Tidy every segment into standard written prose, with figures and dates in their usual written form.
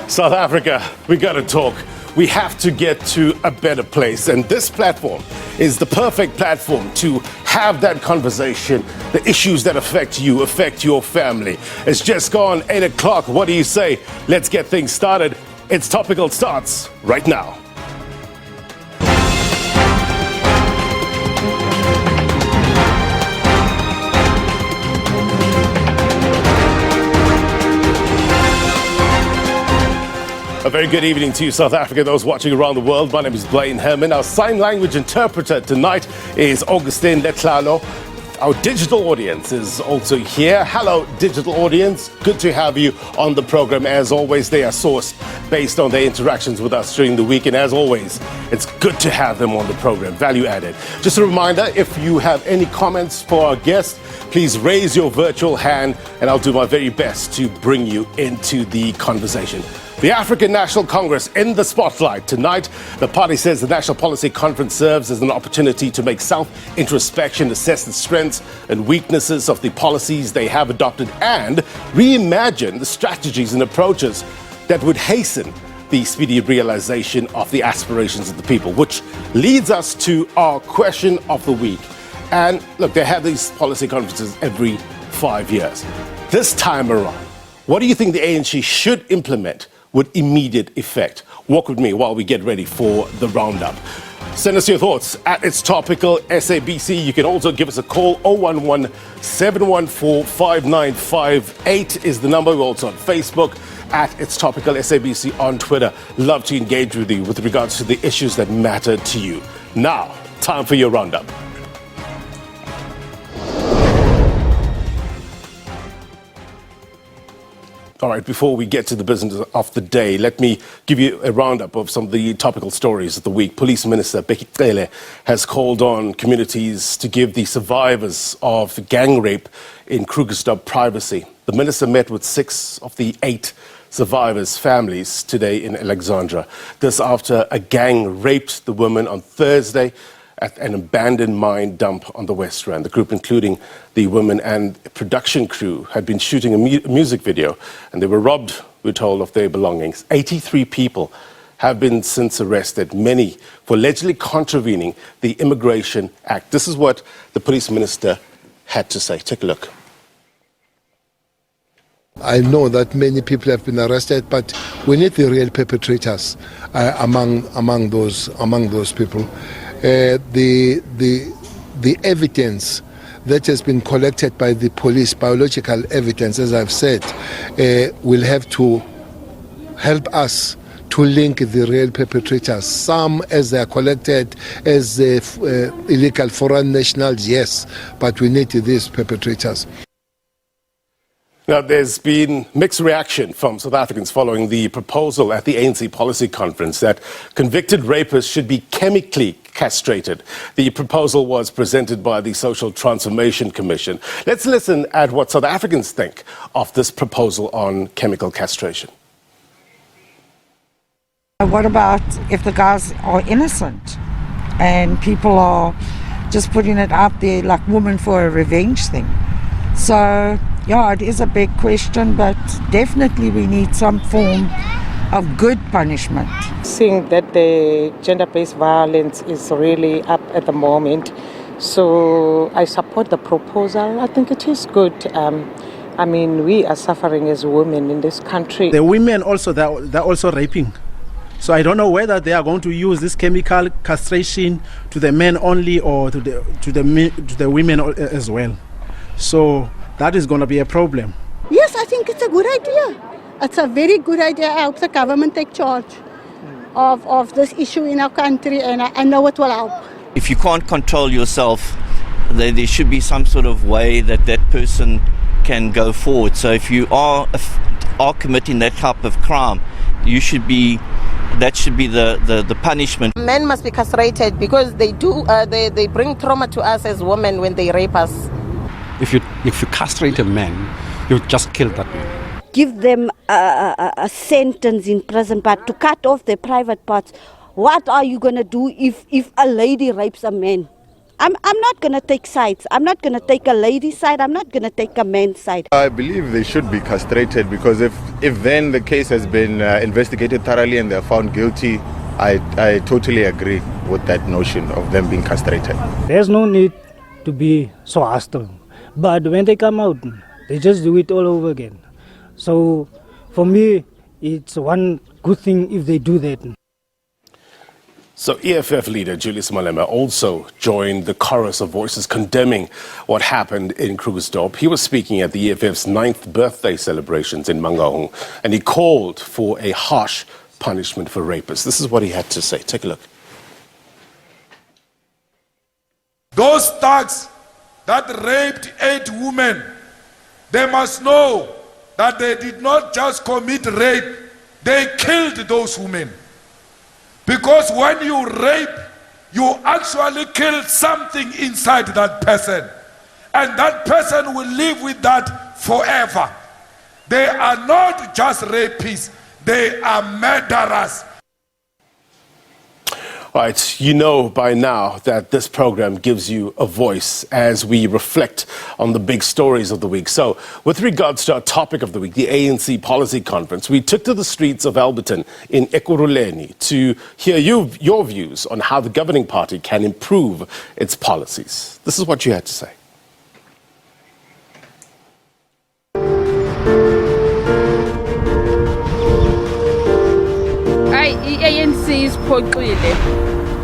South Africa, we got to talk. We have to get to a better place. And this platform is the perfect platform to have that conversation. The issues that affect you, affect your family. It's just gone 8 o'clock. What do you say? Let's get things started. It's Topical starts right now. A very good evening to you, South Africa, those watching around the world. My name is Blaine Herman. Our sign language interpreter tonight is Augustine Letlalo. Our digital audience is also here. Hello, digital audience. Good to have you on the program. As always, they are sourced based on their interactions with us during the week. And as always, it's good to have them on the program. Value added. Just a reminder, if you have any comments for our guests, please raise your virtual hand and I'll do my very best to bring you into the conversation. The African National Congress in the spotlight tonight. The party says the National Policy Conference serves as an opportunity to make self-introspection, assess the strengths and weaknesses of the policies they have adopted, and reimagine the strategies and approaches that would hasten the speedy realization of the aspirations of the people, which leads us to our question of the week. And look, they have these policy conferences every 5 years. This time around, what do you think the ANC should implement with immediate effect? Walk with me while we get ready for the roundup. Send us your thoughts at It's Topical SABC. You can also give us a call. 011-714-5958 is the number. We're also on Facebook at It's Topical SABC, on Twitter. Love to engage with you with regards to the issues that matter to you. Now, time for your roundup. All right, before we get to the business of the day, let me give you a roundup of some of the topical stories of the week. Police Minister Bheki Cele has called on communities to give the survivors of gang rape in Krugersdorp privacy. The minister met with 6 of the 8 survivors' families today in Alexandra. This after a gang raped the women on Thursday at an abandoned mine dump on the West Rand. The group, including the women and production crew, had been shooting a music video, and they were robbed, we're told, of their belongings. 83 people have been since arrested, many for allegedly contravening the Immigration Act. This is what the police minister had to say. Take a look. I know that many people have been arrested, but we need the real perpetrators among those people. The evidence that has been collected by the police, biological evidence, as I've said, will have to help us to link the real perpetrators. Some, as they are collected as illegal foreign nationals, yes, but we need these perpetrators. Now, there's been mixed reaction from South Africans following the proposal at the ANC Policy Conference that convicted rapists should be chemically castrated. The proposal was presented by the Social Transformation Commission. Let's listen at what South Africans think of this proposal on chemical castration. What about if the guys are innocent and people are just putting it out there like women for a revenge thing? So, yeah, it is a big question, but definitely we need some form of good punishment. Seeing that the gender-based violence is really up at the moment, so I support the proposal. I think it is good. I mean, we are suffering as women in this country. The women also, they're also raping. So I don't know whether they are going to use this chemical castration to the men only or to the women as well. So that is going to be a problem. Yes, I think it's a good idea. It's a very good idea. I hope the government take charge of this issue in our country, and I know it will help. If you can't control yourself, there should be some sort of way that person can go forward. So if you are committing that type of crime, that should be the punishment. Men must be castrated because they bring trauma to us as women when they rape us. If you castrate a man, you just kill that man. Give them a sentence in prison, but to cut off their private parts. What are you going to do if a lady rapes a man? I'm not going to take sides. I'm not going to take a lady's side. I'm not going to take a man's side. I believe they should be castrated because if then the case has been investigated thoroughly and they're found guilty, I totally agree with that notion of them being castrated. There's no need to be so hostile. But when they come out, they just do it all over again. So for me, it's one good thing if they do that. So EFF leader Julius Malema also joined the chorus of voices condemning what happened in Krugersdorp. He was speaking at the EFF's 9th birthday celebrations in Mangaung, and he called for a harsh punishment for rapists. This is what he had to say. Take a look. Those thugs that raped 8 women, they must know that they did not just commit rape, they killed those women. Because when you rape, you actually kill something inside that person. And that person will live with that forever. They are not just rapists, they are murderers. Right, you know by now that this program gives you a voice as we reflect on the big stories of the week. So, with regards to our topic of the week, the ANC Policy Conference, we took to the streets of Alberton in Ekurhuleni to hear your views on how the governing party can improve its policies. This is what you had to say. ANC isiphoxile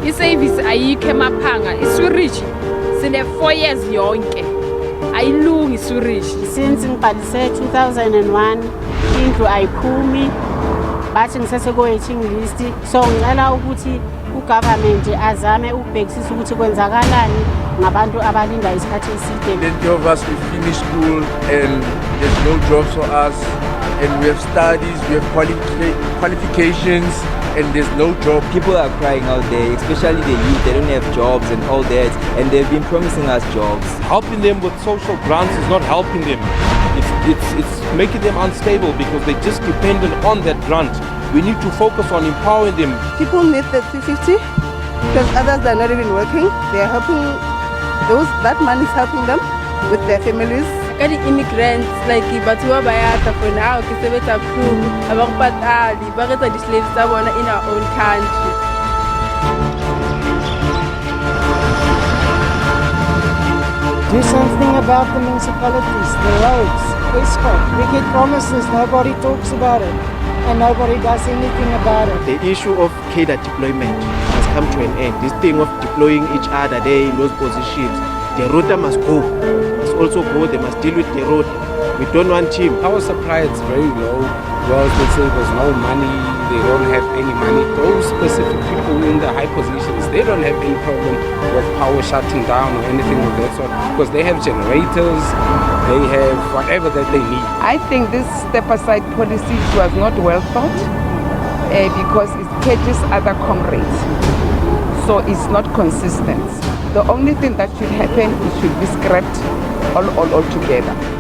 isevisi ayikho emaphanga iSwedish sine 4 years yonke ayilungi iSwedish since ngibhalise 2001 indlu ayiphumi bathi ngisese ko-waiting list so ngicela ukuthi ugovernment azame ukubhekisisa ukuthi kwenzakalani ngabantu abalinda isikhathi eside. Plenty of us we finish school and there's no jobs for us and we have studies, we have qualifications and there's no job. People are crying out there, especially the youth, they don't have jobs and all that, and they've been promising us jobs. Helping them with social grants is not helping them. It's making them unstable because they're just dependent on that grant. We need to focus on empowering them. People need the 350 because others are not even working. They are helping those, that money is helping them with their families. Kani immigrants like batho ba bayata for now ke sebetsa crew abakupatali baketsa di slaves tsa bona in our own country. Do something about the municipalities, the roads, Eskom. We get promises, nobody talks about it, and nobody does anything about it. The issue of cadre deployment has come to an end. This thing of deploying each other there in those positions, the rota must go. Also go, they must deal with the road. We don't want him. Our supply is very low. Well, they say there's no money, they don't have any money. Those specific people in the high positions, they don't have any problem with power shutting down or anything of that sort because they have generators, they have whatever that they need. I think this step-aside policy was not well thought because it catches other comrades. So it's not consistent. The only thing that should happen, it should be scrapped all together.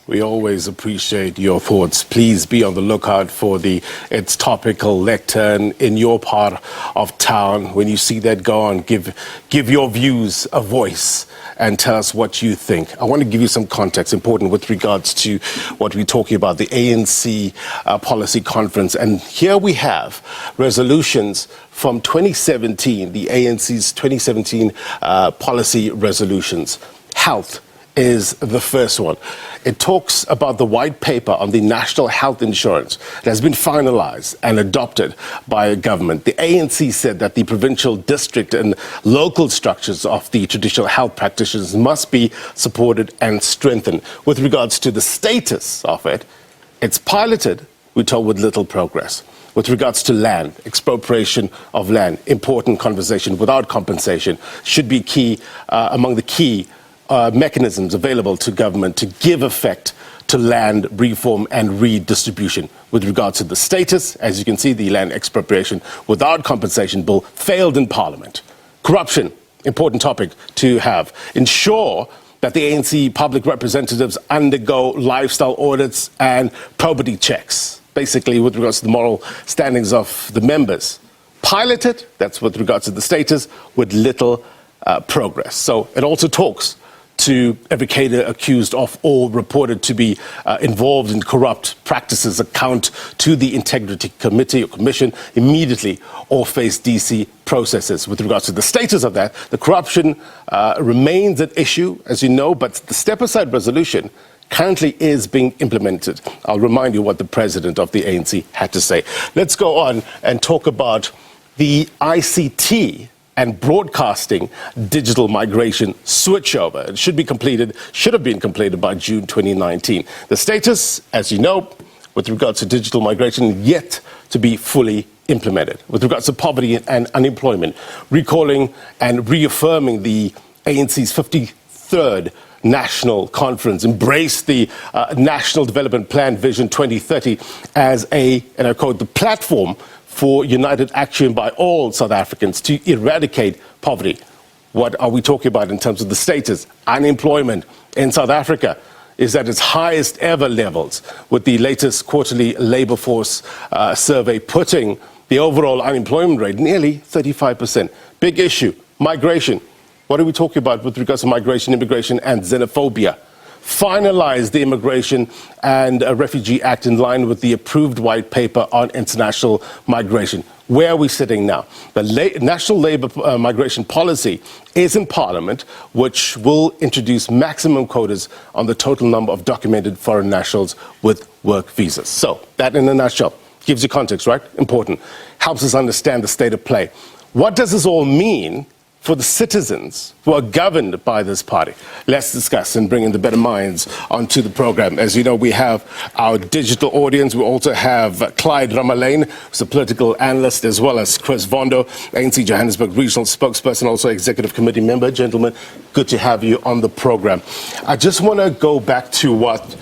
We always appreciate your thoughts. Please be on the lookout for the It's Topical lectern in your part of town. When you see that, go on, give your views a voice and tell us what you think. I want to give you some context important with regards to what we're talking about, the ANC Policy Conference. And here we have resolutions from 2017, the ANC's 2017 policy resolutions. Health is the first one. It talks about the white paper on the national health insurance that has been finalized and adopted by government. The ANC said that the provincial, district and local structures of the traditional health practitioners must be supported and strengthened. With regards to the status of it, it's piloted, we're told, with little progress. With regards to land, expropriation of land, important conversation without compensation should be key among the key mechanisms available to government to give effect to land reform and redistribution. With regards to the status, as you can see, the land expropriation without compensation bill failed in Parliament. Corruption, important topic to have. Ensure that the ANC public representatives undergo lifestyle audits and probity checks, basically with regards to the moral standings of the members. piloted, that's with regards to the status, with little progress. So it also talks to every cadre accused of or reported to be involved in corrupt practices account to the Integrity Committee or Commission immediately or face DC processes. With regards to the status of that, the corruption remains an issue, as you know, but the step-aside resolution currently is being implemented. I'll remind you what the president of the ANC had to say. Let's go on and talk about the ICT and broadcasting digital migration switchover. It should have been completed by June 2019. The status, as you know, with regards to digital migration, yet to be fully implemented. With regards to poverty and unemployment, recalling and reaffirming the ANC's 53rd National Conference embraced the National Development Plan Vision 2030 as a, and I quote, the platform for united action by all South Africans to eradicate poverty. What are we talking about in terms of the status? Unemployment in South Africa is at its highest ever levels, with the latest quarterly labour force survey putting the overall unemployment rate nearly 35%. Big issue, migration. What are we talking about with regards to migration, immigration and xenophobia? Finalize the Immigration and Refugee Act in line with the approved white paper on international migration. Where are we sitting now? The National Labour Migration Policy is in Parliament, which will introduce maximum quotas on the total number of documented foreign nationals with work visas. So, that in a nutshell gives you context, right? Important. Helps us understand the state of play. What does this all mean for the citizens who are governed by this party? Let's discuss and bring in the better minds onto the program. As you know, we have our digital audience. We also have Clyde Ramalaine, who's a political analyst, as well as Chris Vondo, ANC Joburg Regional spokesperson, also executive committee member. Gentlemen, good to have you on the program. I just want to go back to what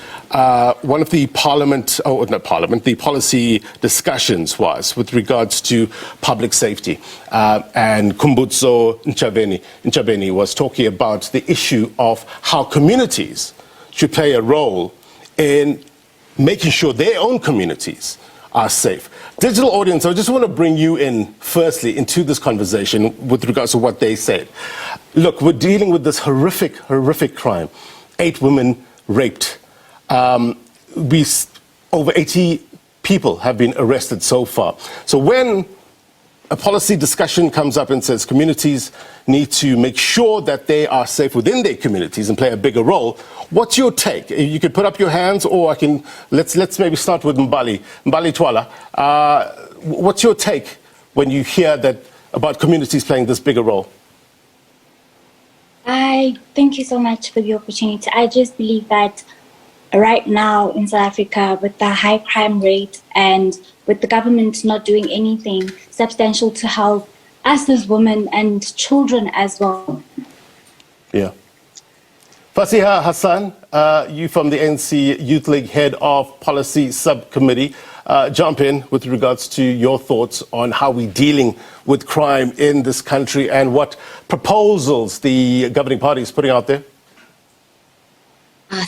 one of the the policy discussions was with regards to public safety. And Kumbutso Nchabeni was talking about the issue of how communities should play a role in making sure their own communities are safe. Digital audience, I just want to bring you in firstly into this conversation with regards to what they said. Look, we're dealing with this horrific crime. 8 women raped. Over 80 people have been arrested so far. So when a policy discussion comes up and says communities need to make sure that they are safe within their communities and play a bigger role, what's your take? You could put up your hands, or let's maybe start with Mbali Twala. What's your take when you hear that about communities playing this bigger role? I thank you so much for the opportunity. I just believe that right now in South Africa, with the high crime rate and with the government not doing anything substantial to help us as women and children as well. Yeah. Fasiha Hassan, you from the ANC Youth League, head of policy subcommittee. Jump in with regards to your thoughts on how we're dealing with crime in this country and what proposals the governing party is putting out there.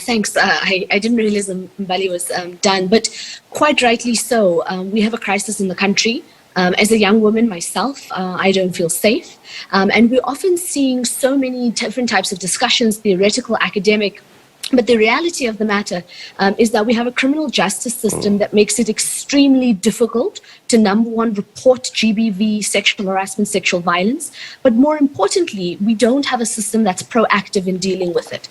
Thanks. I didn't realize Mbali was done, but quite rightly so. We have a crisis in the country. As a young woman myself, I don't feel safe. And we're often seeing so many different types of discussions, theoretical, academic. But the reality of the matter is that we have a criminal justice system that makes it extremely difficult to, number one, report GBV, sexual harassment, sexual violence. But more importantly, we don't have a system that's proactive in dealing with it.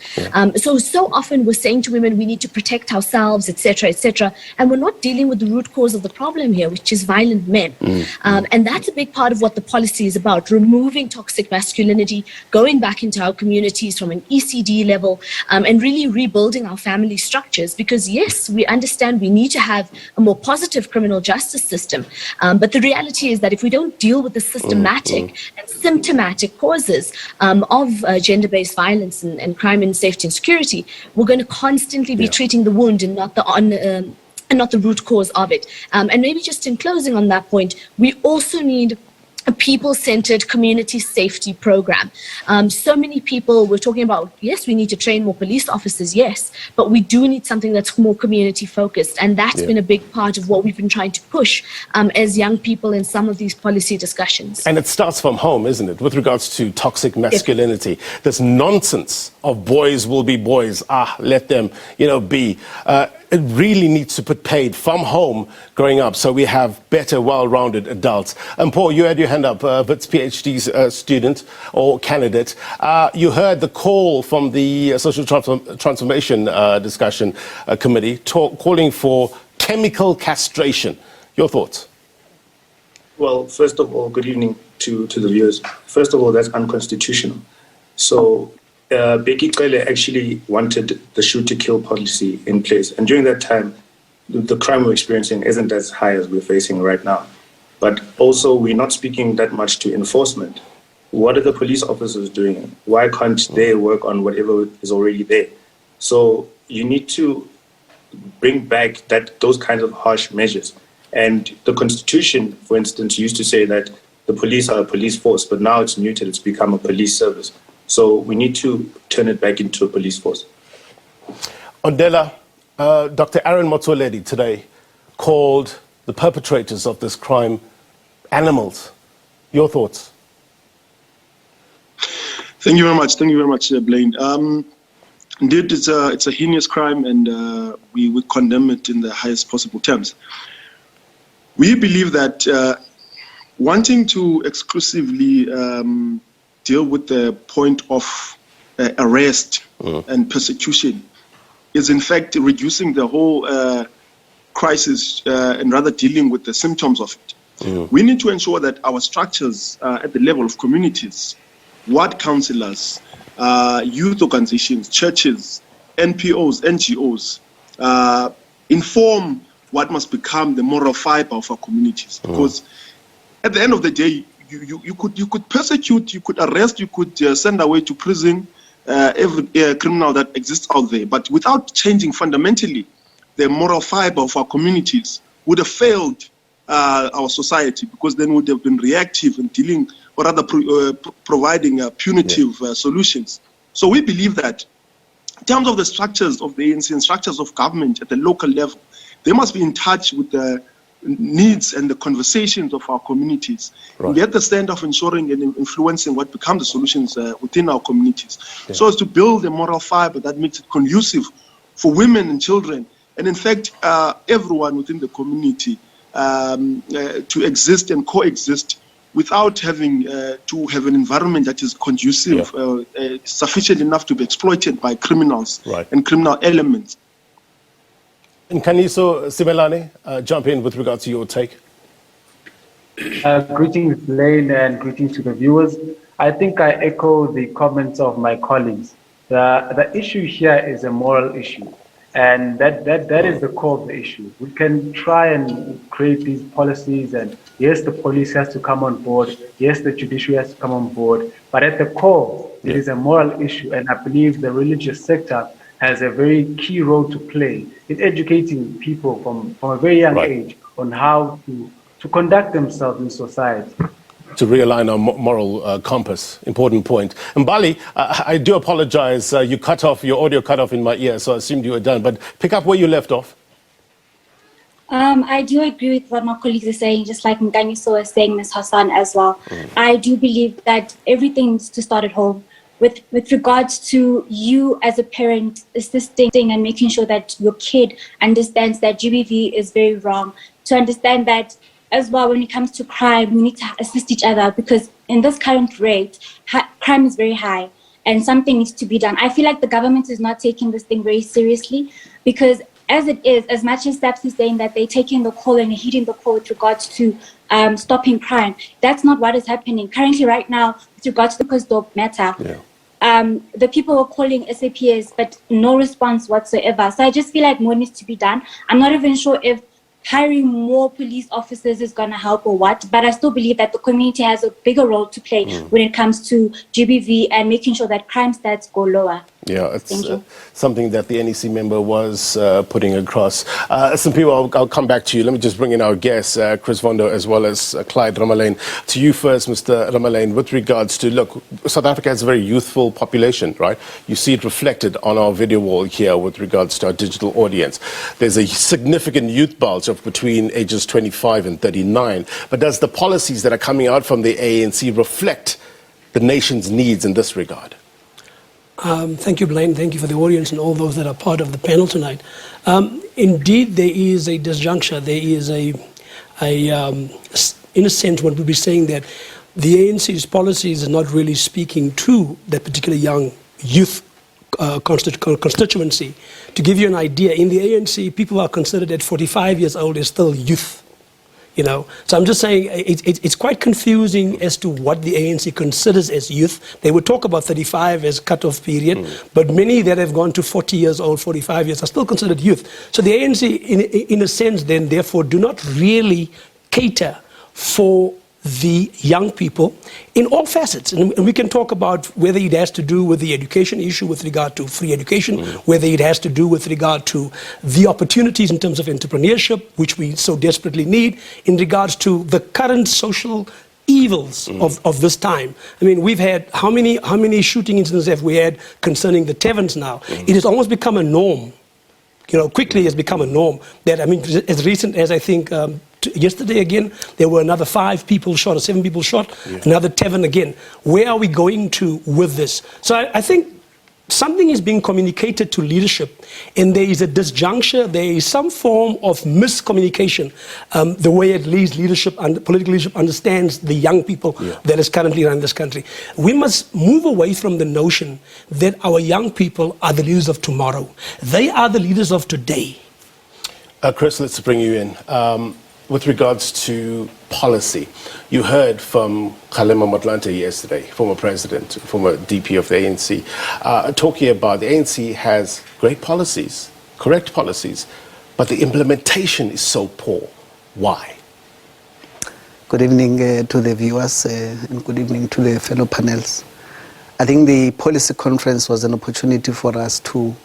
So often we're saying to women, we need to protect ourselves, etc., and we're not dealing with the root cause of the problem here, which is violent men. And that's a big part of what the policy is about, removing toxic masculinity, going back into our communities from an ECD level, and really rebuilding our family structures. Because yes, we understand we need to have a more positive criminal justice system. But the reality is that if we don't deal with the systematic and symptomatic causes of gender-based violence and crime and safety and security, we're going to constantly be treating the wound and not the root cause of it. And maybe just in closing on that point, we also need a people-centered community safety program. So many people were talking about, yes, we need to train more police officers, yes, but we do need something that's more community-focused, and that's been a big part of what we've been trying to push as young people in some of these policy discussions. And it starts from home, isn't it, with regards to toxic masculinity. This nonsense of boys will be boys, let them, be. It really needs to put paid from home growing up so we have better, well-rounded adults. And Paul, you had your hand up, Wits PhD student or candidate. You heard the call from the Social Transformation Discussion Committee calling for chemical castration. Your thoughts? Well, first of all, good evening to the viewers. First of all, that's unconstitutional. So Bheki Cele actually wanted the shoot-to-kill policy in place. And during that time, the crime we're experiencing isn't as high as we're facing right now. But also, we're not speaking that much to enforcement. What are the police officers doing? Why can't they work on whatever is already there? So you need to bring back those kinds of harsh measures. And the Constitution, for instance, used to say that the police are a police force, but now it's muted, it's become a police service. So we need to turn it back into a police force. Ondela, Dr. Aaron Motsoaledi today called the perpetrators of this crime animals. Your thoughts? Thank you very much. Thank you very much, Blaine. Indeed, it's a heinous crime, and we would condemn it in the highest possible terms. We believe that wanting to exclusively deal with the point of arrest and persecution is in fact reducing the whole crisis and rather dealing with the symptoms of it. We need to ensure that our structures at the level of communities, ward councillors, youth organizations, churches, NPOs, NGOs, inform what must become the moral fiber of our communities. Because at the end of the day, you could persecute, you could arrest, you could send away to prison every criminal that exists out there. But without changing fundamentally the moral fiber of our communities, would have failed our society, because then would have been reactive in dealing, or rather providing punitive solutions. So we believe that in terms of the structures of the ANC and structures of government at the local level, they must be in touch with the needs and the conversations of our communities. Right. Get the stand of ensuring and influencing what become the solutions within our communities. So as to build a moral fiber that makes it conducive for women and children, and in fact everyone within the community to exist and coexist without having to have an environment that is conducive, sufficient enough to be exploited by criminals and criminal elements. And Kaniso Simelane, jump in with regard to your take. Greetings, Blaine, and greetings to the viewers. I think I echo the comments of my colleagues. The issue here is a moral issue, and that is the core of the issue. We can try and create these policies, and yes, the police has to come on board, yes, the judiciary has to come on board, but at the core, it is a moral issue, and I believe the religious sector has a very key role to play in educating people from a very young age on how to conduct themselves in society. To realign our moral compass, important point. And Bali, I do apologize, you cut off, your audio cut off in my ear, so I assumed you were done, but pick up where you left off. I do agree with what my colleagues are saying, just like Nganiso was saying, Ms. Hassan as well. I do believe that everything needs to start at home. With regards to you as a parent assisting and making sure that your kid understands that GBV is very wrong, to understand that as well when it comes to crime, we need to assist each other, because in this current rate, crime is very high and something needs to be done. I feel like the government is not taking this thing very seriously, because as it is, as much as SABC is saying that they're taking the call and heeding the call with regards to stopping crime, that's not what is happening. Currently right now, with regards to the Dog matter, the people are calling SAPS, but no response whatsoever. So I just feel like more needs to be done. I'm not even sure if hiring more police officers is going to help or what, but I still believe that the community has a bigger role to play when it comes to GBV and making sure that crime stats go lower. Yeah, it's something that the NEC member was putting across. Some people, I'll come back to you. Let me just bring in our guests, Chris Vondo as well as Clyde Ramalaine. To you first, Mr. Ramalaine, with regards to, look, South Africa has a very youthful population, right? You see it reflected on our video wall here with regards to our digital audience. There's a significant youth bulge of between ages 25 and 39. But does the policies that are coming out from the ANC reflect the nation's needs in this regard? Thank you, Blaine. Thank you for the audience and all those that are part of the panel tonight. Indeed, there is a disjuncture. There is in a sense, what we'll be saying that the ANC's policies are not really speaking to that particular young youth constituency. To give you an idea, in the ANC, people are considered at 45 years old as still youth. You know, so I'm just saying it's quite confusing as to what the ANC considers as youth. They would talk about 35 as cutoff period, but many that have gone to 40 years old, 45 years are still considered youth. So the ANC, in a sense, then therefore do not really cater for the young people in all facets. And we can talk about whether it has to do with the education issue with regard to free education, whether it has to do with regard to the opportunities in terms of entrepreneurship, which we so desperately need, in regards to the current social evils of this time. I mean, we've had, how many shooting incidents have we had concerning the taverns now? It has almost become a norm. You know, quickly has become a norm that, I mean, as recent as I think yesterday again, there were another 5 people shot or 7 people shot, another tavern again. Where are we going to with this? So I think something is being communicated to leadership, and there is a disjuncture, there is some form of miscommunication, the way at least leadership and political leadership understands the young people that is currently around this country. We must move away from the notion that our young people are the leaders of tomorrow. They are the leaders of today. Chris, let's bring you in. With regards to policy, you heard from Kgalema Motlanthe yesterday, former president, former DP of the ANC, talking about the ANC has great policies, correct policies, but the implementation is so poor. Why? Good evening to the viewers and good evening to the fellow panels. I think the policy conference was an opportunity for us to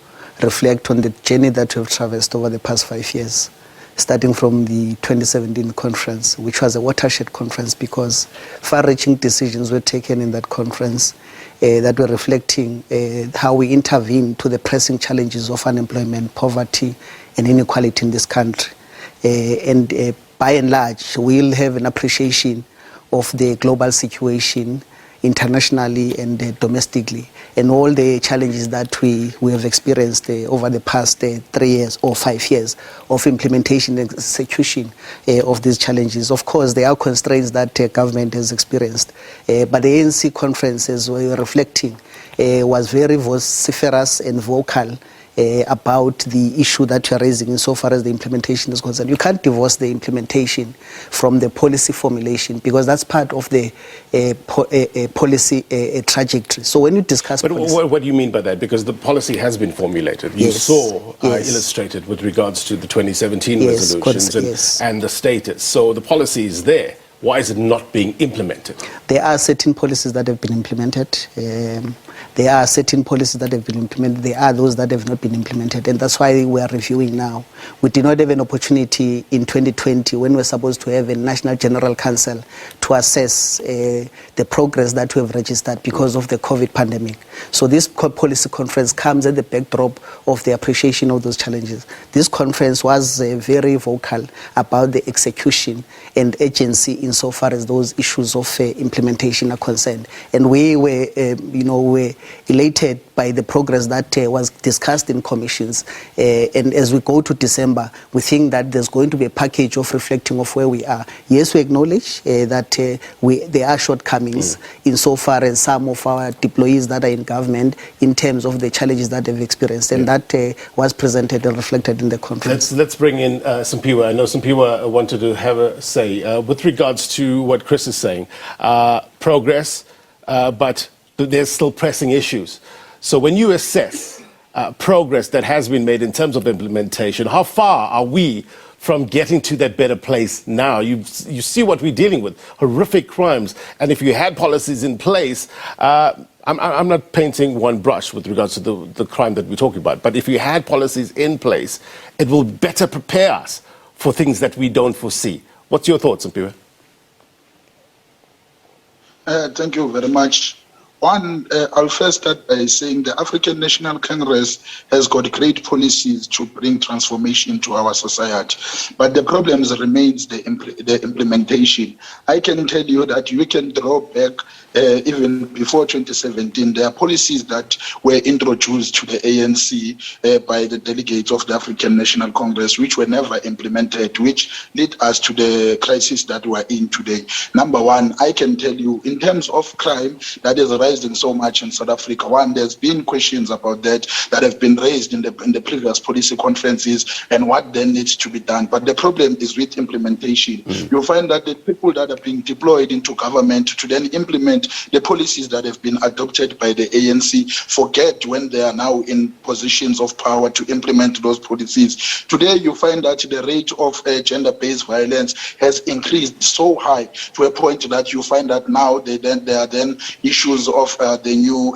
reflect on the journey that we've traversed over the past 5 years. Starting from the 2017 conference, which was a watershed conference because far-reaching decisions were taken in that conference that were reflecting how we intervene to the pressing challenges of unemployment, poverty, and inequality in this country. By and large, we'll have an appreciation of the global situation internationally and domestically, and all the challenges that we have experienced over the past 3 years or 5 years of implementation and execution of these challenges. Of course, there are constraints that government has experienced, but the ANC conference, as we were reflecting, was very vociferous and vocal about the issue that you're raising insofar as the implementation is concerned. You can't divorce the implementation from the policy formulation because that's part of the policy trajectory. So when you discuss policy, what do you mean by that? Because the policy has been formulated. You saw illustrated with regards to the 2017 resolutions and the status. So the policy is there. Why is it not being implemented? There are certain policies that have been implemented. There are certain policies that have been implemented. There are those that have not been implemented. And that's why we are reviewing now. We did not have an opportunity in 2020 when we were supposed to have a National General Council to assess the progress that we have registered because of the COVID pandemic. So this policy conference comes at the backdrop of the appreciation of those challenges. This conference was very vocal about the execution and agency insofar as those issues of implementation are concerned. And we were, were elated by the progress that was discussed in commissions. And as we go to December, we think that there's going to be a package of reflecting of where we are. Yes, we acknowledge that there are shortcomings insofar as some of our deployees that are in government in terms of the challenges that they've experienced. And that was presented and reflected in the conference. Let's bring in Simpiwe. I know Simpiwe wanted to have a say with regards to what Chris is saying. Progress, but there's still pressing issues. So when you assess progress that has been made in terms of implementation, how far are we from getting to that better place now? You see what we're dealing with, horrific crimes. And if you had policies in place, I'm not painting one brush with regards to the crime that we're talking about, but if you had policies in place, it will better prepare us for things that we don't foresee. What's your thoughts, Mpiwe? Thank you very much. One, I'll first start by saying the African National Congress has got great policies to bring transformation to our society, but the problem remains the implementation. I can tell you that you can draw back even before 2017, there are policies that were introduced to the ANC by the delegates of the African National Congress, which were never implemented, which lead us to the crisis that we're in today. Number one, I can tell you, in terms of crime that is rising so much in South Africa, one, there's been questions about that have been raised in the previous policy conferences and what then needs to be done. But the problem is with implementation. You'll find that the people that are being deployed into government to then implement the policies that have been adopted by the ANC forget when they are now in positions of power to implement those policies. Today, you find that the rate of gender-based violence has increased so high to a point that you find that now there are then issues of the new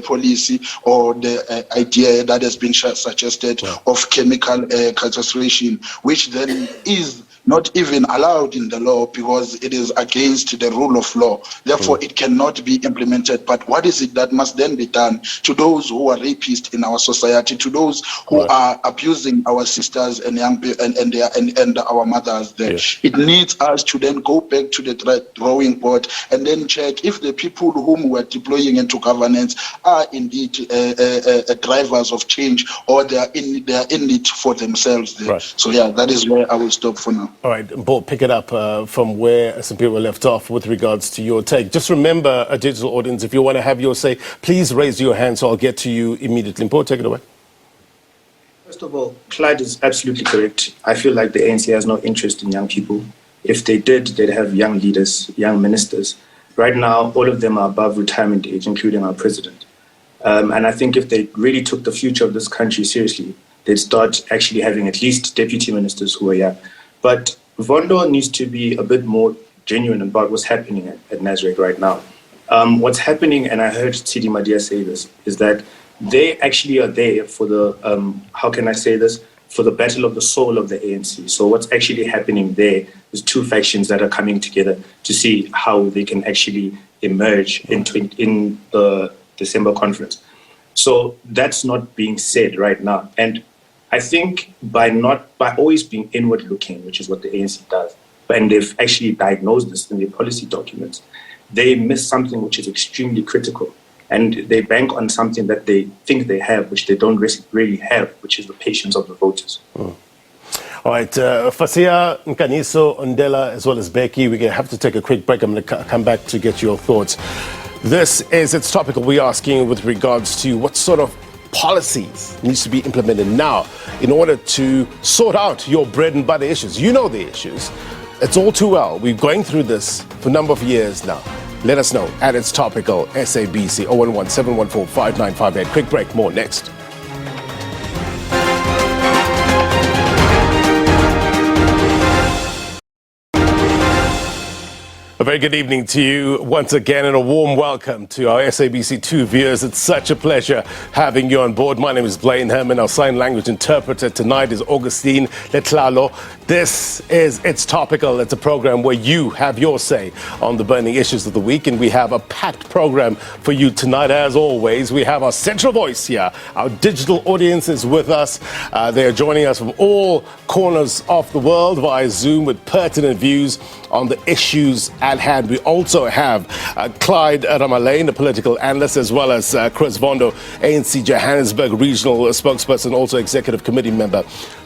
policy or the idea that has been suggested of chemical castration, which then is not even allowed in the law because it is against the rule of law. Therefore, it cannot be implemented. But what is it that must then be done to those who are rapists in our society, to those who are abusing our sisters and young and our mothers there? Yes. It needs us to then go back to the drawing board and then check if the people whom we are deploying into governance are indeed drivers of change, or they are in it for themselves there. Right. So yeah, that is where I will stop for now. All right, Paul, pick it up from where some people left off with regards to your take. Just remember, a digital audience, if you want to have your say, please raise your hand so I'll get to you immediately. Paul, take it away. First of all, Clyde is absolutely correct. I feel like the ANC has no interest in young people. If they did, they'd have young leaders, young ministers. Right now, all of them are above retirement age, including our president. And I think if they really took the future of this country seriously, they'd start actually having at least deputy ministers who are young. But Vondo needs to be a bit more genuine about what's happening at Nasrec right now. What's happening, and I heard Tsidi Madia say this, is that they actually are there for the, how can I say this, for the battle of the soul of the ANC. So what's actually happening there is two factions that are coming together to see how they can actually emerge in the December conference. So that's not being said right now. And I think by always being inward looking, which is what the ANC does, and they've actually diagnosed this in their policy documents, they miss something which is extremely critical. And they bank on something that they think they have, which they don't really have, which is the patience of the voters. All right, Fasia, Nkaniso, Ndela, as well as Becky, we're going to have to take a quick break. I'm going to come back to get your thoughts. This is It's Topical. We're asking with regards to what sort of policies needs to be implemented now in order to sort out your bread and butter issues. You know the issues. It's all too well. We're going through this for a number of years now. Let us know at It's Topical, SABC 011-714-5958. Quick break, more next. A very good evening to you once again, and a warm welcome to our SABC2 viewers. It's such a pleasure having you on board. My name is Blaine Herman. Our sign language interpreter tonight is Augustine Letlalo. This is It's Topical. It's a program where you have your say on the burning issues of the week, and we have a packed program for you tonight. As always, we have our central voice here. Our digital audience is with us. They are joining us from all corners of the world via Zoom with pertinent views on the issues at hand. We also have Clyde Ramalaine, a political analyst, as well as Chris Vondo, ANC Joburg Regional spokesperson, also executive committee member.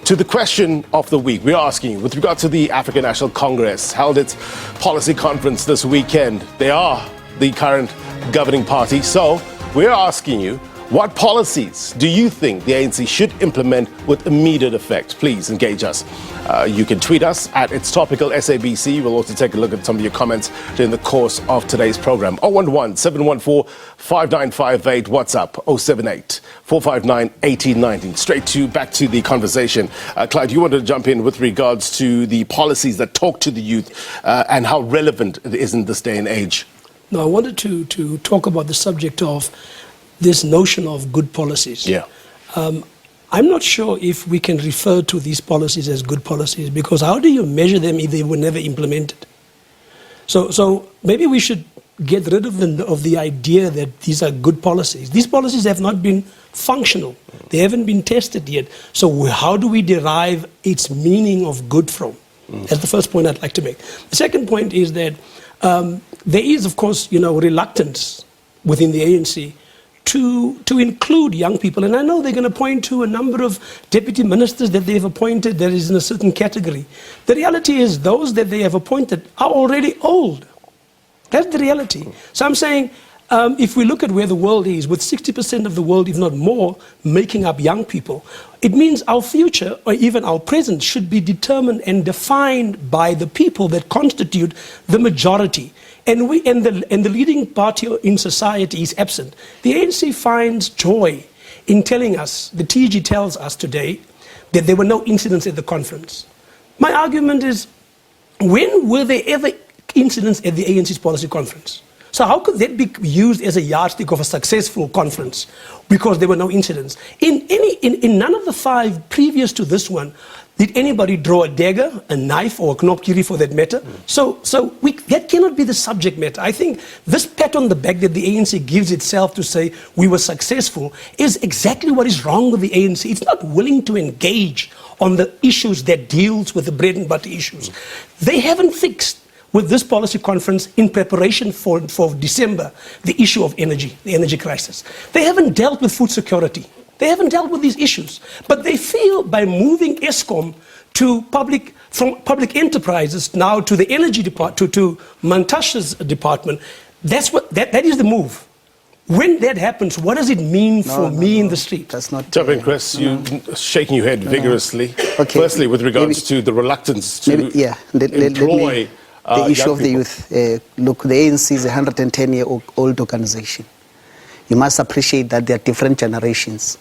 To the question of the week, we're asking, with regard to the African National Congress, held its policy conference this weekend. They are the current governing party. So we're asking you, What policies do you think the ANC should implement with immediate effect? Please engage us. You can tweet us at It's Topical SABC. We'll also take a look at some of your comments during the course of today's program. 011-714-5958. WhatsApp 078-459-1819. Back to the conversation. Clyde, you wanted to jump in with regards to the policies that talk to the youth and how relevant it is in this day and age. No, I wanted to talk about the subject of this notion of good policies. Yeah. I'm not sure if we can refer to these policies as good policies, because how do you measure them if they were never implemented? So maybe we should get rid of the idea that these are good policies. These policies have not been functional. They haven't been tested yet. So how do we derive its meaning of good from? That's the first point I'd like to make. The second point is that there is, of course, reluctance within the ANC to include young people. And I know they're going to point to a number of deputy ministers that they've appointed that is in a certain category. The reality is those that they have appointed are already old. That's the reality. So I'm saying, if we look at where the world is, with 60% of the world, if not more, making up young people, it means our future, or even our present, should be determined and defined by the people that constitute the majority. And the leading party in society is absent. The ANC finds joy in telling us, the TG tells us today, that there were no incidents at the conference. My argument is, when were there ever incidents at the ANC's policy conference? So how could that be used as a yardstick of a successful conference because there were no incidents? In none of the 5 previous to this one did anybody draw a dagger, a knife, or a knopkiri for that matter. So that cannot be the subject matter. I think this pat on the back that the ANC gives itself to say we were successful is exactly what is wrong with the ANC. It's not willing to engage on the issues that deals with the bread and butter issues. They haven't fixed with this policy conference in preparation for December, the issue of energy, the energy crisis. They haven't dealt with food security. They haven't dealt with these issues. But they feel by moving ESCOM from public enterprises now to the energy department, to Mantasha's department, that is the move. When that happens, what does it mean for me in the street? That's not. Jump in, Chris. You're shaking your head vigorously. Okay. Firstly, with regards to the reluctance to employ the issue of the people. youth. Look, the ANC is a 110-year-old organization. You must appreciate that there are different generations.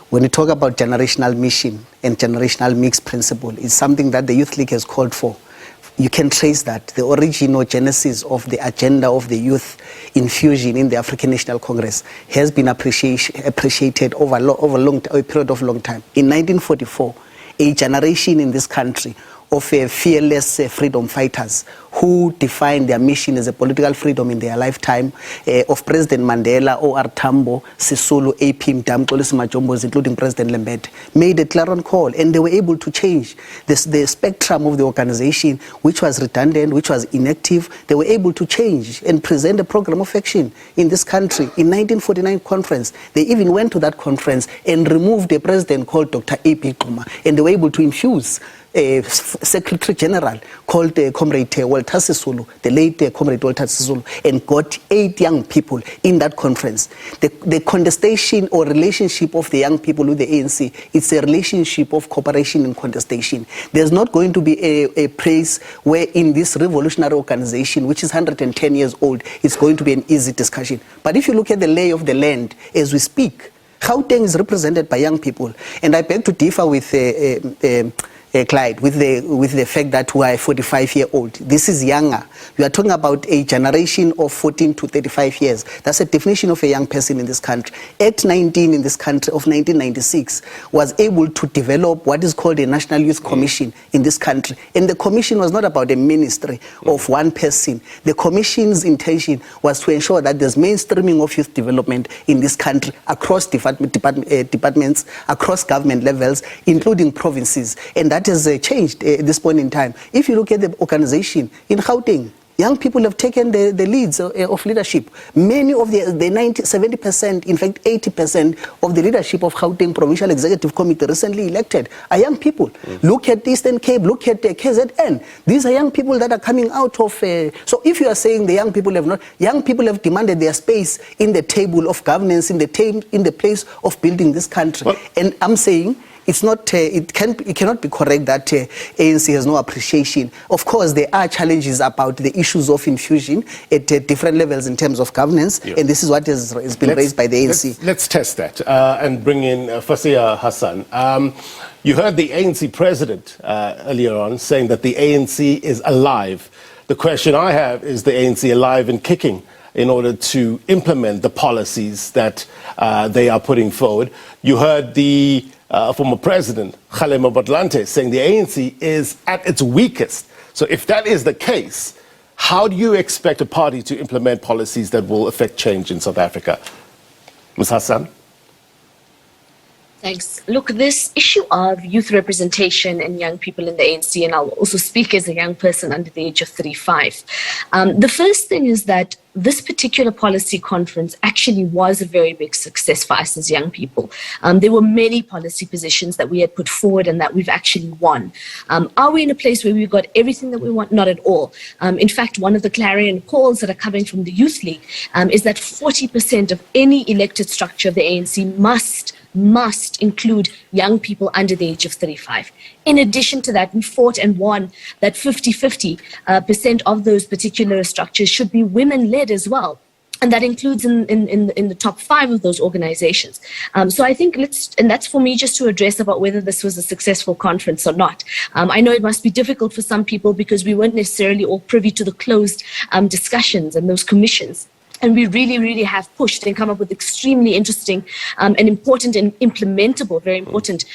When you talk about generational mission and generational mix principle, it's something that the Youth League has called for. You can trace that. The original genesis of the agenda of the youth infusion in the African National Congress has been appreciated over a period of long time. In 1944, a generation in this country of fearless freedom fighters who defined their mission as a political freedom in their lifetime, of President Mandela, O.R. Tambo, Sisulu, A.P. Mdamxolisi Majombos, including President Lembede, made a clarion call, and they were able to change the spectrum of the organization, which was redundant, which was inactive. They were able to change and present a program of action in this country. In 1949 conference, they even went to that conference and removed a president called Dr. A.P. Xuma, and they were able to infuse a Secretary General called Comrade Walter Sisulu, the late Comrade Walter Sisulu, and got 8 young people in that conference. The contestation or relationship of the young people with the ANC, it's a relationship of cooperation and contestation. There's not going to be a place where in this revolutionary organization, which is 110 years old, it's going to be an easy discussion. But if you look at the lay of the land as we speak, Gauteng is represented by young people. And I beg to differ with Clyde, with the fact that we are 45-year-old. This is younger. We are talking about a generation of 14 to 35 years. That's a definition of a young person in this country. Act 19 in this country of 1996 was able to develop what is called a National Youth Commission in this country. And the commission was not about a ministry of one person. The commission's intention was to ensure that there's mainstreaming of youth development in this country across departments, across government levels, including provinces. And that has changed at this point in time. If you look at the organization in Gauteng, young people have taken the leads of leadership. Many of the 70%, in fact 80% of the leadership of Gauteng Provincial Executive Committee recently elected are young people. Look at Eastern Cape, look at KZN. These are young people that are coming out of... so if you are saying the young people have not... Young people have demanded their space in the table of governance, in the place of building this country. And I'm saying... It's not. It cannot be correct that ANC has no appreciation. Of course, there are challenges about the issues of infusion at different levels in terms of governance, and this is what has been raised by the ANC. Let's test that and bring in Fasia Hassan. You heard the ANC president earlier on saying that the ANC is alive. The question I have is: the ANC alive and kicking in order to implement the policies that they are putting forward? You heard the former president, Kgalema Motlanthe, saying the ANC is at its weakest. So if that is the case, how do you expect a party to implement policies that will affect change in South Africa? Ms. Hassan? Thanks. Look, this issue of youth representation and young people in the ANC, and I'll also speak as a young person under the age of 35. The first thing is that this particular policy conference actually was a very big success for us as young people. There were many policy positions that we had put forward and that we've actually won. Are we in a place where we've got everything that we want? Not at all. In fact, one of the clarion calls that are coming from the Youth League is that 40% of any elected structure of the ANC must include young people under the age of 35. In addition to that, we fought and won that 50-50% of those particular structures should be women-led as well. And that includes in the top 5 of those organizations. So I think and that's for me just to address about whether this was a successful conference or not. I know it must be difficult for some people because we weren't necessarily all privy to the closed discussions and those commissions. And we really, really have pushed and come up with extremely interesting and important and implementable, very important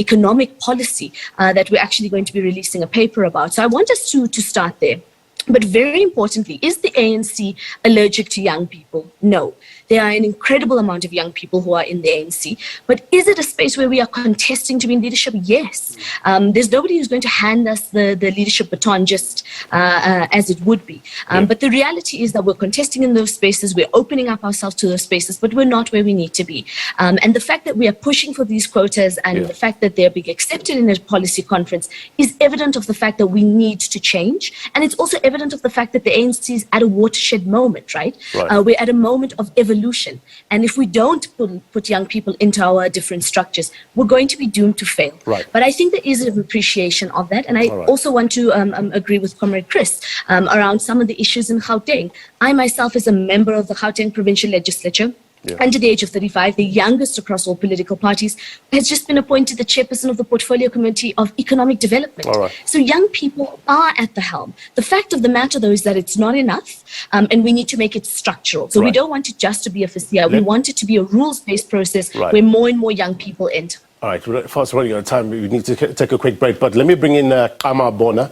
economic policy that we're actually going to be releasing a paper about. So I want us to start there. But very importantly, is the ANC allergic to young people? No. There are an incredible amount of young people who are in the ANC. But is it a space where we are contesting to be in leadership? Yes. There's nobody who's going to hand us the leadership baton just as it would be. But the reality is that we're contesting in those spaces. We're opening up ourselves to those spaces, but we're not where we need to be. And the fact that we are pushing for these quotas and the fact that they're being accepted in a policy conference is evident of the fact that we need to change. And it's also evident of the fact that the ANC is at a watershed moment, right? We're at a moment of evolution. And if we don't put young people into our different structures, we're going to be doomed to fail. But I think there is an appreciation of that. And I also want to agree with Comrade Chris around some of the issues in Gauteng. I myself, as a member of the Gauteng Provincial Legislature, under the age of 35, the youngest across all political parties, has just been appointed the chairperson of the Portfolio Committee of Economic Development. So young people are at the helm. The fact of the matter, though, is that it's not enough, and we need to make it structural. So we don't want it just to be a FCI. We want it to be a rules-based process where more and more young people enter. All right, we're fast running out of time. We need to take a quick break. But let me bring in Kama Bona.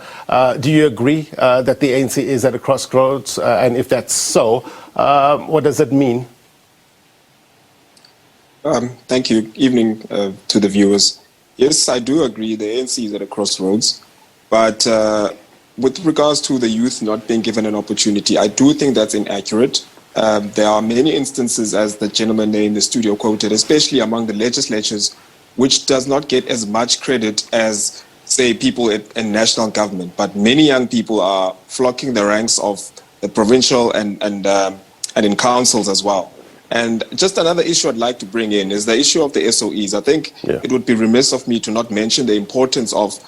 Do you agree that the ANC is at a crossroads? And if that's so, what does it mean? Thank you. Evening to the viewers. Yes, I do agree the ANC is at a crossroads. But with regards to the youth not being given an opportunity, I do think that's inaccurate. There are many instances, as the gentleman in the studio quoted, especially among the legislatures, which does not get as much credit as, say, people in national government. But many young people are flocking the ranks of the provincial and in councils as well. And just another issue I'd like to bring in is the issue of the SOEs. I think it would be remiss of me to not mention the importance of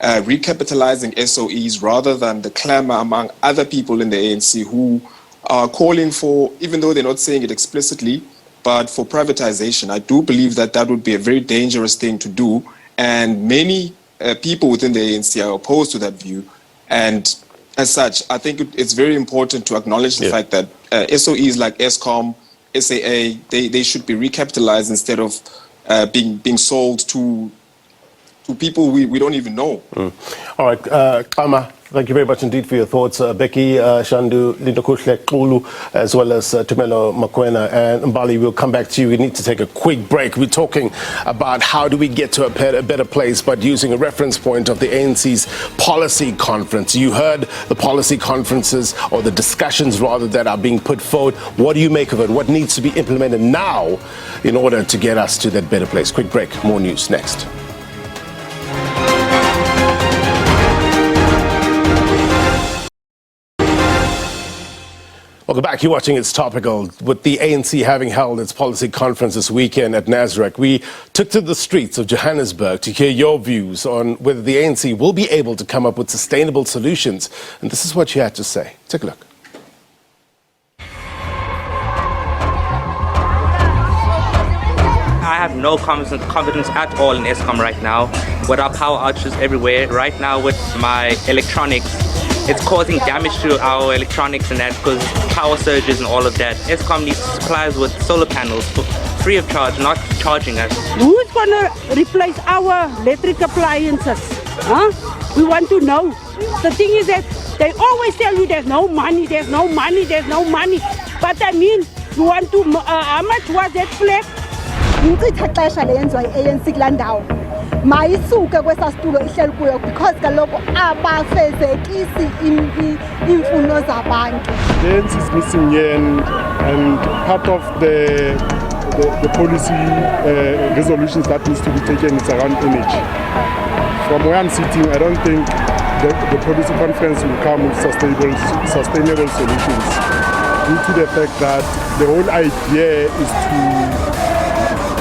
recapitalizing SOEs rather than the clamor among other people in the ANC who are calling for, even though they're not saying it explicitly, but for privatization. I do believe that that would be a very dangerous thing to do. And many people within the ANC are opposed to that view. And as such, I think it's very important to acknowledge the fact that SOEs like ESCOM, SAA, they should be recapitalized instead of being sold to people we don't even know. All right, Kama, Thank you very much indeed for your thoughts, Becky, Shandu, Lindokuhle Kulu, as well as Tumelo Makwena and Mbali. We'll come back to you. We need to take a quick break. We're talking about how do we get to a better place, but using a reference point of the ANC's policy conference. You heard the policy conferences, or the discussions rather, that are being put forward. What do you make of it? What needs to be implemented now in order to get us to that better place? Quick break. More news next. Welcome back. You're watching It's Topical. With the ANC having held its policy conference this weekend at Nasrec, we took to the streets of Johannesburg to hear your views on whether the ANC will be able to come up with sustainable solutions. And this is what you had to say. Take a look. I have no confidence at all in Eskom right now. With our power outages everywhere, right now with my electronics, it's causing damage to our electronics and that because power surges and all of that. Eskom needs to supply us with solar panels free of charge, not charging us. Who's going to replace our electric appliances? Huh? We want to know. The thing is that they always tell you there's no money, there's no money, there's no money. But I mean, you want to, how much was that flag? mayisuke kwesasitulo ihleli kuyo because kaloku abafezekisi imfuno zabantu. The ANC is missing and part of the policy resolutions that needs to be taken is around energy. From where I'm sitting, I don't think the policy conference will come with sustainable solutions, due to the fact that the whole idea is to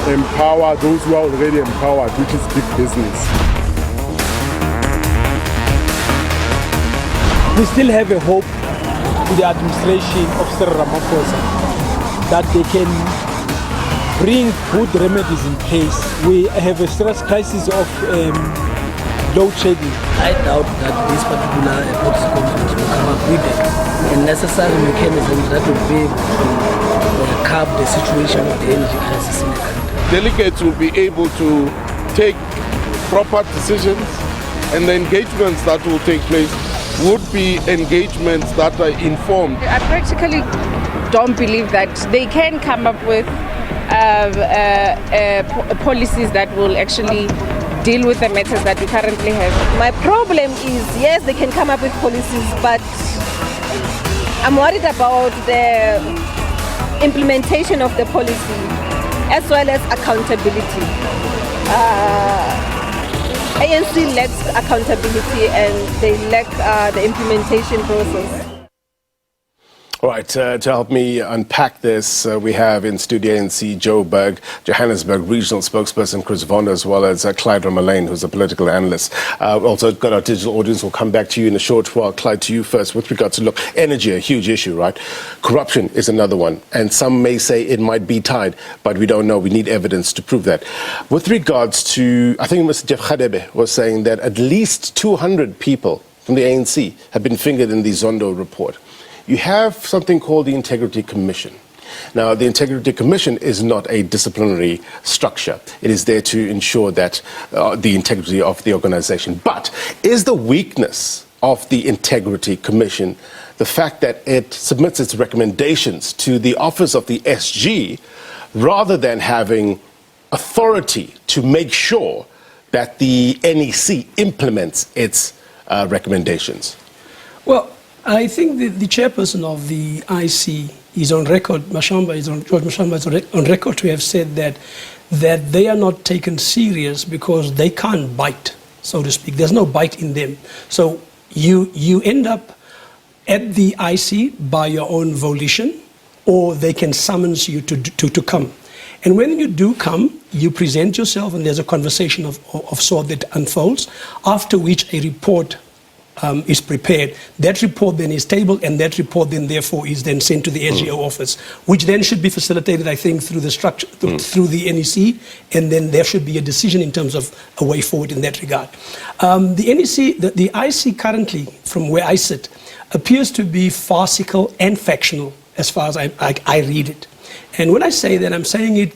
empower those who are already empowered, which is big business. We still have a hope to the administration of Cyril Ramaphosa that they can bring good remedies in place. We have a serious crisis of load shedding. I doubt that this particular policy conference will come up with a necessary mechanism that will be able to curb the situation of the energy crisis in the country. Delegates will be able to take proper decisions, and the engagements that will take place would be engagements that are informed. I practically don't believe that they can come up with policies that will actually deal with the matters that we currently have. My problem is, yes, they can come up with policies, but I'm worried about the implementation of the policy as well as accountability. ANC lacks accountability and they lack the implementation process. All right, to help me unpack this, we have in studio ANC Joburg Regional spokesperson Chris Vondo, as well as Clyde Ramalaine, who's a political analyst. We've also got our digital audience. We'll come back to you in a short while. Clyde, to you first. With regard to, look, energy, a huge issue, right? Corruption is another one. And some may say it might be tied, but we don't know. We need evidence to prove that. With regards to, I think Mr. Jeff Khadebe was saying that at least 200 people from the ANC have been fingered in the Zondo report. You have something called the Integrity Commission. Now, the Integrity Commission is not a disciplinary structure. It is there to ensure that the integrity of the organization. But is the weakness of the Integrity Commission the fact that it submits its recommendations to the office of the SG rather than having authority to make sure that the NEC implements its recommendations? Well, I think the chairperson of the IC is on record, George Mashamba is on record to have said that they are not taken serious because they can't bite, so to speak. There's no bite in them. So you end up at the IC by your own volition, or they can summons you to come. And when you do come, you present yourself and there's a conversation of sort that unfolds, after which a report is prepared. That report then is tabled, and that report then therefore is then sent to the SGO office, which then should be facilitated, I think, through the structure, through the NEC, and then there should be a decision in terms of a way forward in that regard. The NEC, the IC currently, from where I sit, appears to be farcical and factional as far as I read it. And when I say that, I'm saying it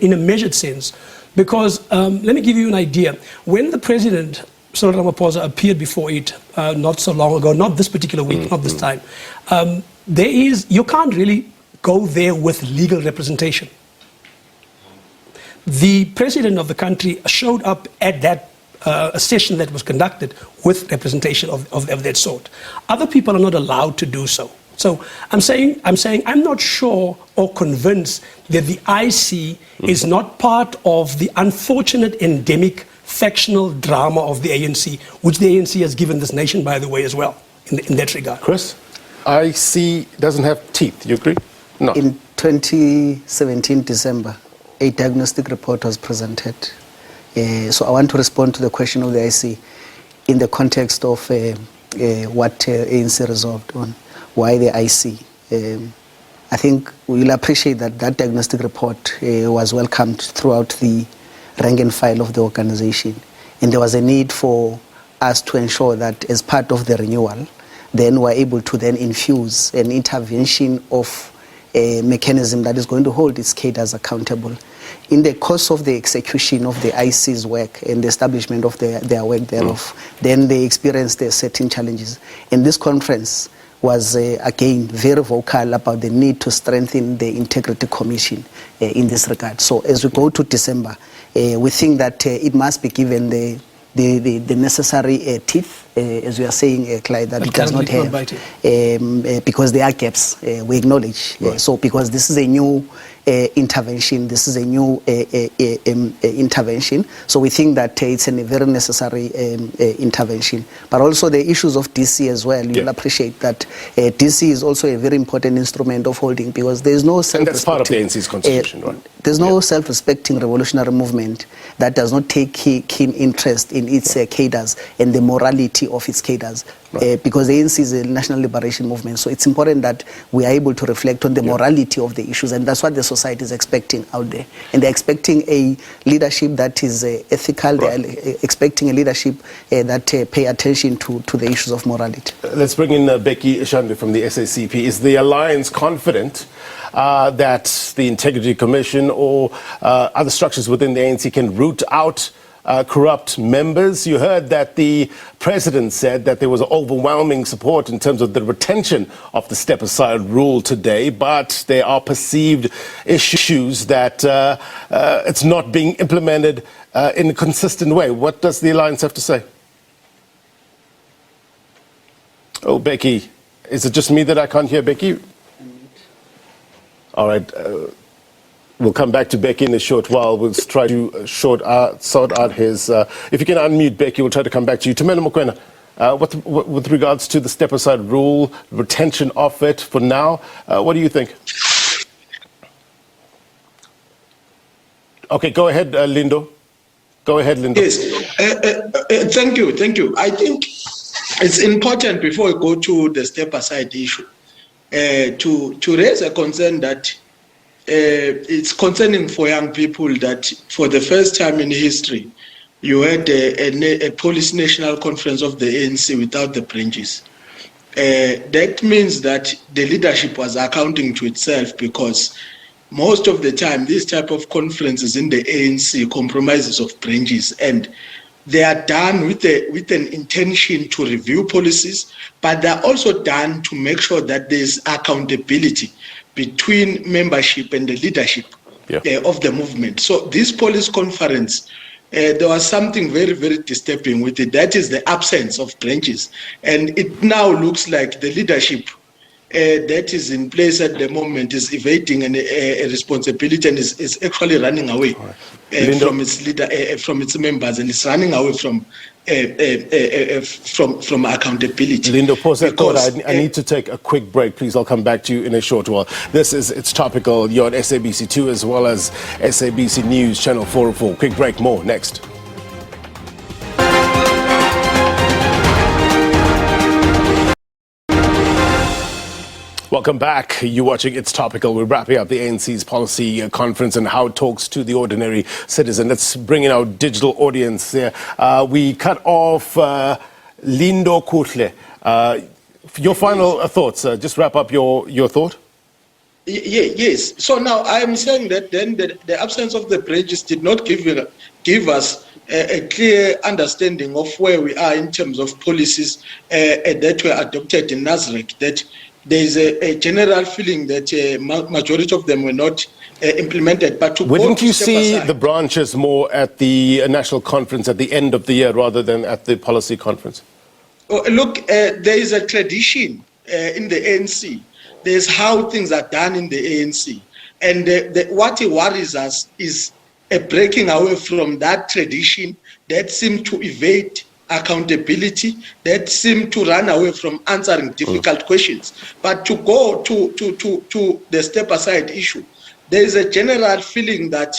in a measured sense, because let me give you an idea. When the president Cyril Ramaphosa appeared before it not so long ago, not this particular week, not this time. You can't really go there with legal representation. The president of the country showed up at that a session that was conducted with representation of that sort. Other people are not allowed to do so. So I'm saying I'm not sure or convinced that the IC is not part of the unfortunate endemic factional drama of the ANC, which the ANC has given this nation, by the way, as well, in that regard. Chris, IC doesn't have teeth. You agree? No. In 2017 December, a diagnostic report was presented. So I want to respond to the question of the IC in the context of what ANC resolved on. Why the IC? I think we'll appreciate that that diagnostic report was welcomed throughout the rank and file of the organization. And there was a need for us to ensure that as part of the renewal, then we're able to then infuse an intervention of a mechanism that is going to hold its cadres accountable. In the course of the execution of the IC's work and the establishment of their work thereof, then they experienced certain challenges. And this conference was, again, very vocal about the need to strengthen the Integrity Commission in this regard. So as we go to December, we think that it must be given the necessary teeth, as we are saying, Clyde, that it does not have, because there are gaps, we acknowledge. Right. So because this is a new intervention, this is a new intervention, so we think that it's a very necessary intervention. But also the issues of DC as well, you'll appreciate that DC is also a very important instrument of holding, because there is no and that's part of the ANC's constitution, right? There's no self-respecting revolutionary movement that does not take keen interest in its cadres and the morality of its cadres, because the ANC is a national liberation movement. So it's important that we are able to reflect on the morality of the issues, and that's what the society is expecting out there. And they're expecting a leadership that is ethical. They're expecting a leadership that pay attention to the issues of morality. Let's bring in Becky Shande from the SACP. Is the Alliance confident that the Integrity Commission or other structures within the ANC can root out corrupt members? You heard that the president said that there was overwhelming support in terms of the retention of the step-aside rule today, but there are perceived issues that it's not being implemented in a consistent way. What does the Alliance have to say? Oh, Becky, is it just me that I can't hear Becky? All right. We'll come back to Becky in a short while. We'll try to sort out his... if you can unmute Becky, we'll try to come back to you. Tumelo Mokoena, with regards to the step-aside rule, retention of it for now, what do you think? Okay, go ahead, Lindo. Go ahead, Lindo. Yes, thank you. I think it's important, before we go to the step-aside issue, to raise a concern that it's concerning for young people that for the first time in history, you had a police national conference of the ANC without the branches. That means that the leadership was accounting to itself, because most of the time, this type of conferences in the ANC compromises of branches, and they are done with an intention to review policies, but they're also done to make sure that there's accountability between membership and the leadership of the movement. So this police conference, there was something very, very disturbing with it. That is the absence of branches. And it now looks like the leadership that is in place at the moment is evading a responsibility and is actually running away from its leader, from its members, and it's running away from accountability. Lindo, pause that thought. I need to take a quick break, please. I'll come back to you in a short while. It's Topical. You're on SABC2 as well as SABC News, Channel 404. Quick break, more next. Welcome back. You're watching It's Topical. We're wrapping up the ANC's policy conference and how it talks to the ordinary citizen. Let's bring in our digital audience here. We cut off Lindo Kutle. Your final thoughts. Just wrap up your thought. Yes. So now I'm saying that then the absence of the bridges did not give us a clear understanding of where we are in terms of policies that were adopted in Nazareth, that there is a general feeling that majority of them were not implemented. But wouldn't you see the branches more at the national conference at the end of the year rather than at the policy conference? Look, there is a tradition in the ANC. There's how things are done in the ANC. And what worries us is a breaking away from that tradition that seems to evade accountability, that seem to run away from answering difficult questions. But to go to the step-aside issue, there is a general feeling that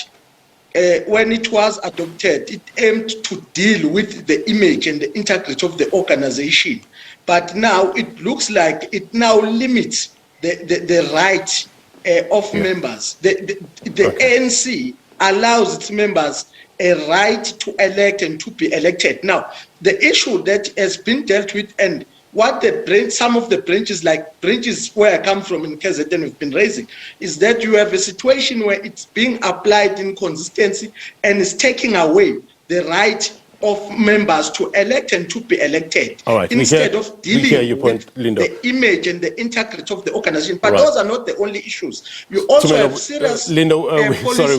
when it was adopted, it aimed to deal with the image and the integrity of the organization. But now it looks like it now limits the right of members. The ANC allows its members a right to elect and to be elected. Now, the issue that has been dealt with and what some of the branches, like branches where I come from in KZN, have been raising, is that you have a situation where it's being applied in consistency and is taking away the right of members to elect and to be elected. All right. Instead of dealing with Lindo. the image and the integrity of the organization. But those are not the only issues. You also have serious Lindo,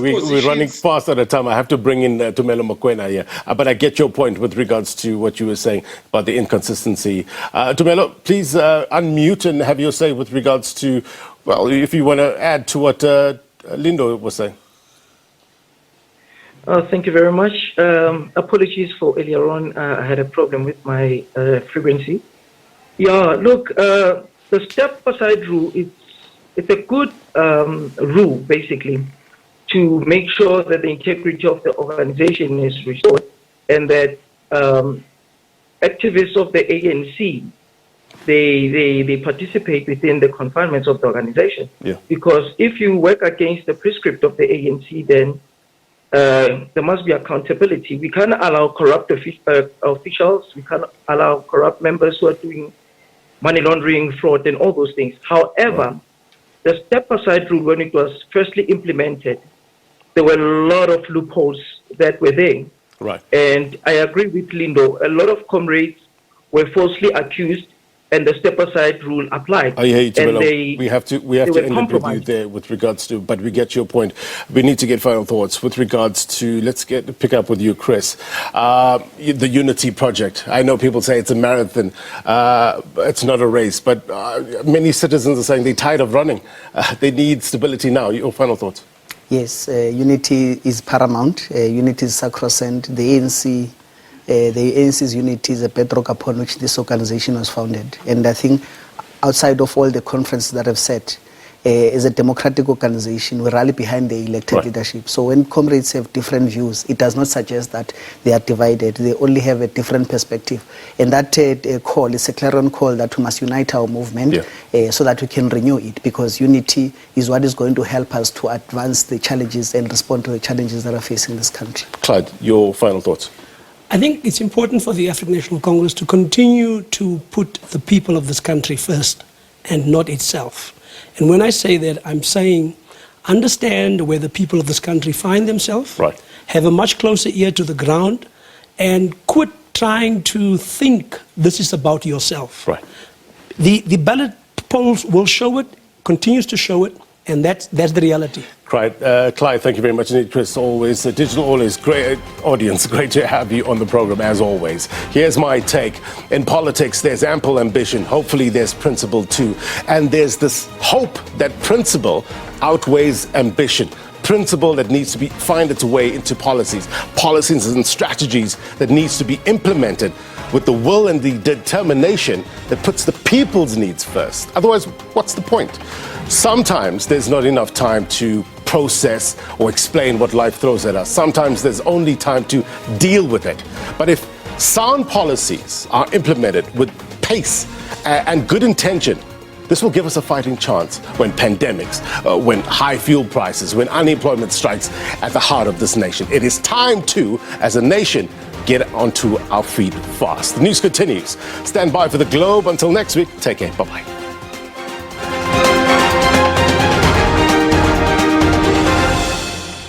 we're running fast out of time. I have to bring in Tumelo Mokoena here. But I get your point with regards to what you were saying about the inconsistency. Tumelo, please unmute and have your say with regards to, well, if you want to add to what Lindo was saying. Thank you very much. Apologies for earlier on. I had a problem with my frequency. Yeah, look, the step-aside rule, it's a good rule, basically, to make sure that the integrity of the organization is restored and that activists of the ANC, they participate within the confinements of the organization. Yeah. Because if you work against the prescript of the ANC, then there must be accountability. We can't allow corrupt officials. We can't allow corrupt members who are doing money laundering, fraud, and all those things. However, the step-aside rule, when it was firstly implemented, there were a lot of loopholes that were there. Right. And I agree with Lindo. A lot of comrades were falsely accused, and the step-aside rule applied. I hear you, and we have to end up with you there with regards to, but we get your point. We need to get final thoughts with regards to, pick up with you, Chris. The Unity Project. I know people say it's a marathon. It's not a race, but many citizens are saying they're tired of running. They need stability now. Your final thoughts? Yes, unity is paramount. Unity is sacrosanct. The ANC's unity is a bedrock upon which this organization was founded. And I think outside of all the conferences that I've said, as a democratic organization, we rally behind the elected leadership. So when comrades have different views, it does not suggest that they are divided. They only have a different perspective. And that call is a clarion call that we must unite our movement so that we can renew it, because unity is what is going to help us to advance the challenges and respond to the challenges that are facing this country. Clyde, your final thoughts? I think it's important for the African National Congress to continue to put the people of this country first and not itself. And when I say that, I'm saying understand where the people of this country find themselves, have a much closer ear to the ground, and quit trying to think this is about yourself. The ballot polls will show it, continues to show it, and that's the reality. Clyde, thank you very much indeed. Chris, always, digital, always great audience. Great to have you on the program, as always. Here's my take. In politics, there's ample ambition. Hopefully, there's principle too. And there's this hope that principle outweighs ambition. Principle that needs to find its way into policies and strategies that needs to be implemented with the will and the determination that puts the people's needs first. Otherwise, what's the point? Sometimes there's not enough time to process or explain what life throws at us. Sometimes there's only time to deal with it. But if sound policies are implemented with pace and good intention, this will give us a fighting chance when pandemics, when high fuel prices, when unemployment strikes at the heart of this nation. It is time to, as a nation, get onto our feet fast. The news continues. Stand by for The Globe. Until next week, take care. Bye-bye.